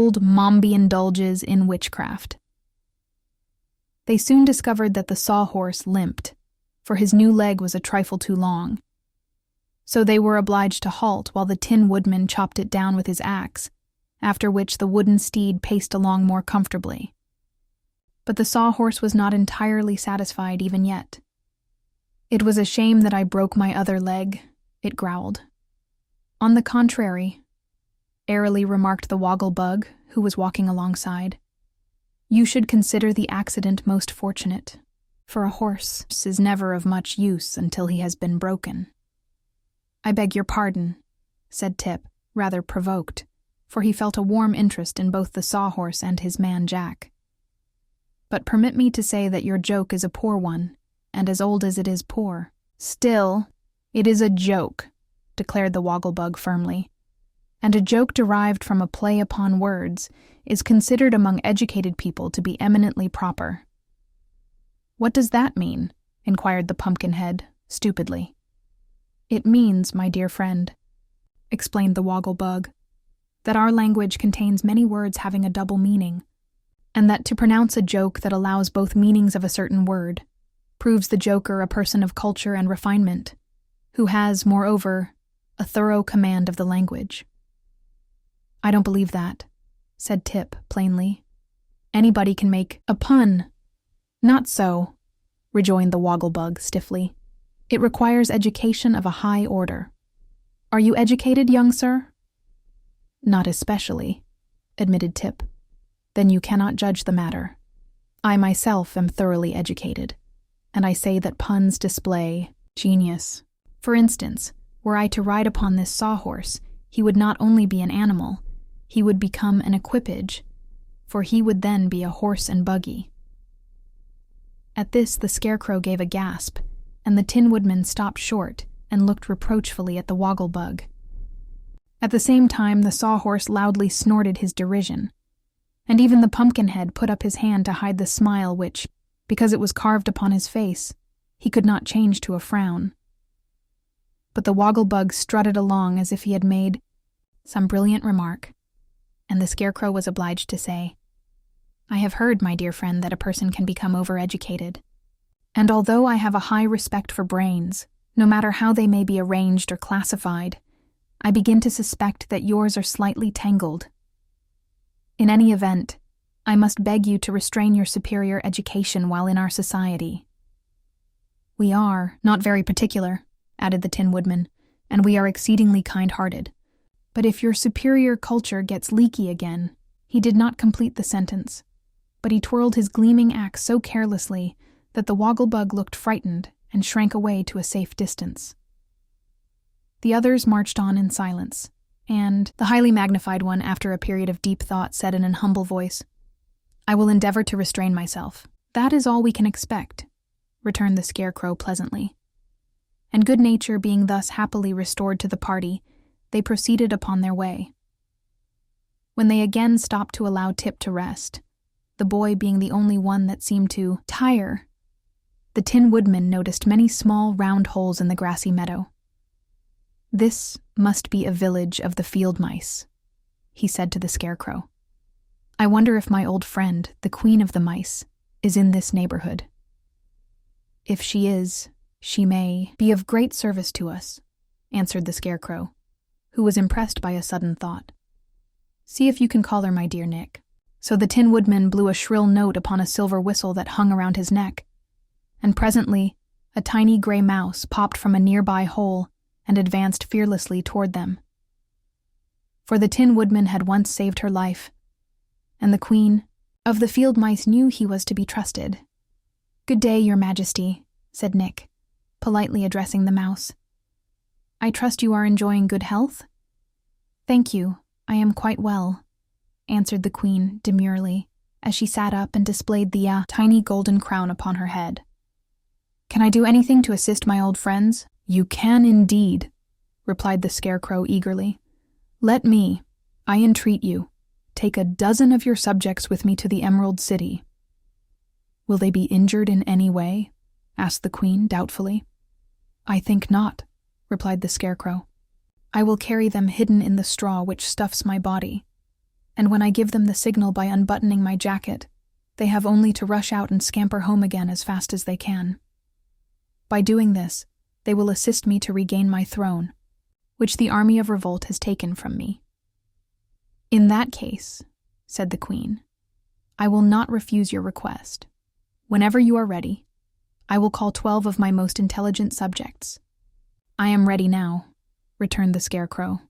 old Mombi Indulges in Witchcraft. They soon discovered that the sawhorse limped, for his new leg was a trifle too long. So they were obliged to halt while the Tin Woodman chopped it down with his axe, after which the wooden steed paced along more comfortably. But the sawhorse was not entirely satisfied even yet. "It was a shame that I broke my other leg," it growled. "On the contrary," airily remarked the Woggle-Bug, who was walking alongside, "you should consider the accident most fortunate, for a horse is never of much use until he has been broken." "I beg your pardon," said Tip, rather provoked, for he felt a warm interest in both the sawhorse and his man Jack. "But permit me to say that your joke is a poor one, and as old as it is poor." "Still, it is a joke," declared the Woggle-Bug firmly, "and a joke derived from a play upon words is considered among educated people to be eminently proper." "What does that mean?" inquired the Pumpkinhead, stupidly. "It means, my dear friend," explained the Woggle-Bug, "that our language contains many words having a double meaning, and that to pronounce a joke that allows both meanings of a certain word proves the joker a person of culture and refinement, who has, moreover, a thorough command of the language." "I don't believe that," said Tip plainly. "Anybody can make a pun." "Not so," rejoined the Woggle-Bug stiffly. "It requires education of a high order. Are you educated, young sir?" "Not especially," admitted Tip. "Then you cannot judge the matter. I myself am thoroughly educated, and I say that puns display genius. For instance, were I to ride upon this sawhorse, he would not only be an animal, he would become an equipage, for he would then be a horse and buggy." At this the Scarecrow gave a gasp, and the Tin Woodman stopped short and looked reproachfully at the Woggle-Bug. At the same time the sawhorse loudly snorted his derision, and even the Pumpkinhead put up his hand to hide the smile which, because it was carved upon his face, he could not change to a frown. But the Woggle-Bug strutted along as if he had made some brilliant remark, and the Scarecrow was obliged to say, "I have heard, my dear friend, that a person can become overeducated, and although I have a high respect for brains, no matter how they may be arranged or classified, I begin to suspect that yours are slightly tangled. In any event, I must beg you to restrain your superior education while in our society." "We are not very particular," added the Tin Woodman, "and we are exceedingly kind-hearted. But if your superior culture gets leaky again—" He did not complete the sentence, but he twirled his gleaming axe so carelessly that the Woggle-Bug looked frightened and shrank away to a safe distance. The others marched on in silence, and the highly magnified one, after a period of deep thought, said in an humble voice, "I will endeavor to restrain myself." "That is all we can expect," returned the Scarecrow pleasantly. And good nature being thus happily restored to the party, they proceeded upon their way. When they again stopped to allow Tip to rest, the boy being the only one that seemed to tire, the Tin Woodman noticed many small round holes in the grassy meadow. "This must be a village of the field mice," he said to the Scarecrow. "I wonder if my old friend, the Queen of the Mice, is in this neighborhood. If she is, she may be of great service to us," answered the Scarecrow, who was impressed by a sudden thought. "See if you can call her, my dear Nick." So the Tin Woodman blew a shrill note upon a silver whistle that hung around his neck, and presently a tiny gray mouse popped from a nearby hole and advanced fearlessly toward them. For the Tin Woodman had once saved her life, and the Queen of the Field Mice knew he was to be trusted. "Good day, Your Majesty," said Nick, politely addressing the mouse. "I trust you are enjoying good health?" "Thank you, I am quite well," answered the Queen demurely, as she sat up and displayed the tiny golden crown upon her head. "Can I do anything to assist my old friends?" "You can indeed," replied the Scarecrow eagerly. "Let me, I entreat you, take a dozen of your subjects with me to the Emerald City." "Will they be injured in any way?" asked the Queen doubtfully. "I think not," replied the Scarecrow. "I will carry them hidden in the straw which stuffs my body. and when I give them the signal by unbuttoning my jacket, they have only to rush out and scamper home again as fast as they can. By doing this, they will assist me to regain my throne, which the army of revolt has taken from me." "In that case," said the queen, "I will not refuse your request. Whenever you are ready, I will call 12 of my most intelligent subjects." "I am ready now," returned the Scarecrow.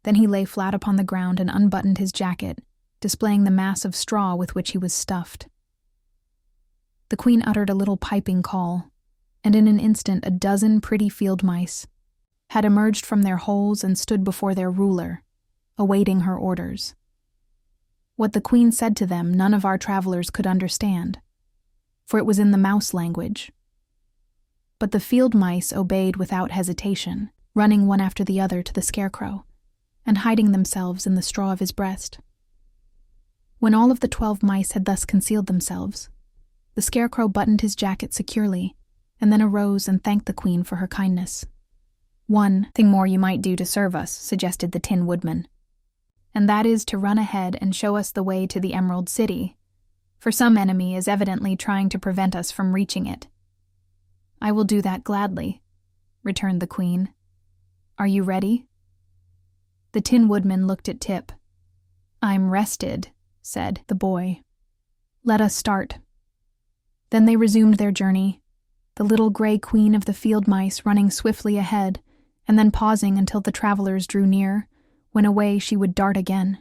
Then he lay flat upon the ground and unbuttoned his jacket, displaying the mass of straw with which he was stuffed. The queen uttered a little piping call, and in an instant a dozen pretty field mice had emerged from their holes and stood before their ruler, awaiting her orders. What the queen said to them none of our travelers could understand, for it was in the mouse language. But the field mice obeyed without hesitation, running one after the other to the Scarecrow, and hiding themselves in the straw of his breast. When all of the 12 mice had thus concealed themselves, the Scarecrow buttoned his jacket securely, and then arose and thanked the queen for her kindness. "One thing more you might do to serve us," suggested the Tin Woodman, "and that is to run ahead and show us the way to the Emerald City, for some enemy is evidently trying to prevent us from reaching it." "I will do that gladly," returned the queen. "Are you ready?" The Tin Woodman looked at Tip. "I'm rested," said the boy. "Let us start." Then they resumed their journey, the little gray queen of the field mice running swiftly ahead, and then pausing until the travelers drew near, when away she would dart again.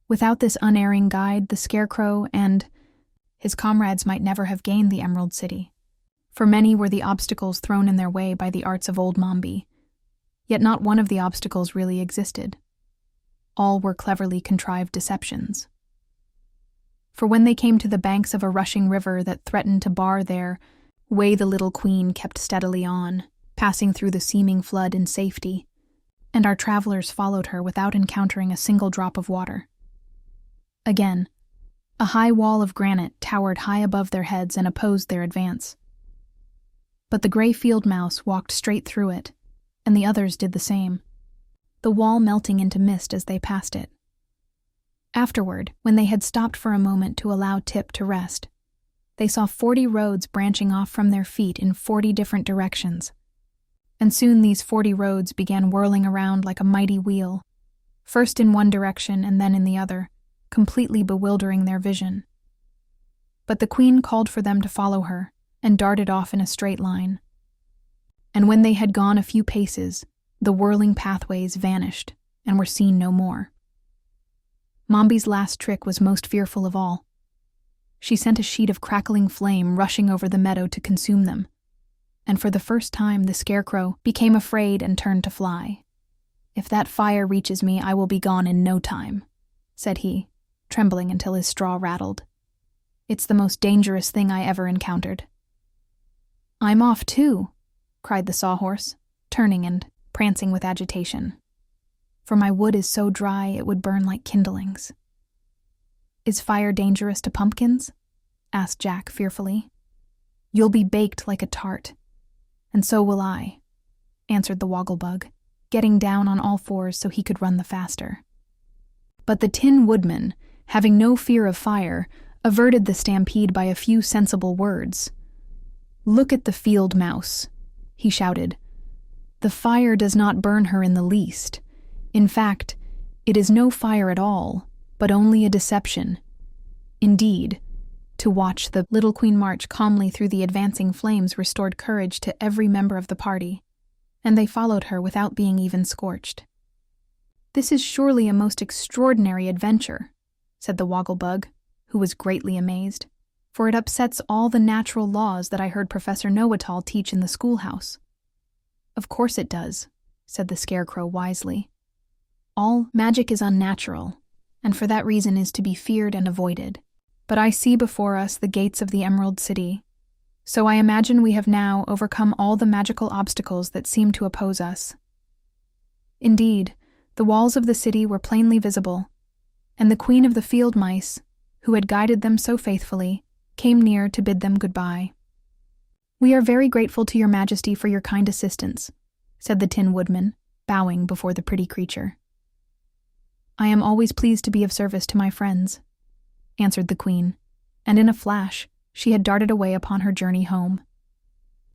Without this unerring guide, the Scarecrow and his comrades might never have gained the Emerald City, for many were the obstacles thrown in their way by the arts of old Mombi, yet not one of the obstacles really existed. All were cleverly contrived deceptions. For when they came to the banks of a rushing river that threatened to bar their way, the little queen kept steadily on, passing through the seeming flood in safety, and our travelers followed her without encountering a single drop of water. Again, a high wall of granite towered high above their heads and opposed their advance. But the gray field mouse walked straight through it, and the others did the same, the wall melting into mist as they passed it. Afterward, when they had stopped for a moment to allow Tip to rest, they saw 40 roads branching off from their feet in 40 different directions, and soon these 40 roads began whirling around like a mighty wheel, first in one direction and then in the other, completely bewildering their vision. But the queen called for them to follow her, and darted off in a straight line. And when they had gone a few paces, the whirling pathways vanished and were seen no more. Mombi's last trick was most fearful of all. She sent a sheet of crackling flame rushing over the meadow to consume them, and for the first time the Scarecrow became afraid and turned to fly. "If that fire reaches me, I will be gone in no time," said he, trembling until his straw rattled. "It's the most dangerous thing I ever encountered." "I'm off too," cried the Sawhorse, turning and prancing with agitation. "For my wood is so dry it would burn like kindlings." "Is fire dangerous to pumpkins?" asked Jack fearfully. "You'll be baked like a tart." "And so will I," answered the Wogglebug, getting down on all fours so he could run the faster. But the Tin Woodman, having no fear of fire, averted the stampede by a few sensible words. "Look at the field mouse," he shouted. "The fire does not burn her in the least. In fact, it is no fire at all, but only a deception. Indeed, to watch the little queen march calmly through the advancing flames restored courage to every member of the party, and they followed her without being even scorched." "This is surely a most extraordinary adventure," said the Wogglebug, who was greatly amazed, "for it upsets all the natural laws that I heard Professor Know-It-All teach in the schoolhouse." "Of course it does," said the Scarecrow wisely. "All magic is unnatural, and for that reason is to be feared and avoided. But I see before us the gates of the Emerald City, so I imagine we have now overcome all the magical obstacles that seem to oppose us." Indeed, the walls of the city were plainly visible, and the queen of the field mice, who had guided them so faithfully, came near to bid them goodbye. "We are very grateful to your majesty for your kind assistance," said the Tin Woodman, bowing before the pretty creature. "I am always pleased to be of service to my friends," answered the queen, and in a flash she had darted away upon her journey home.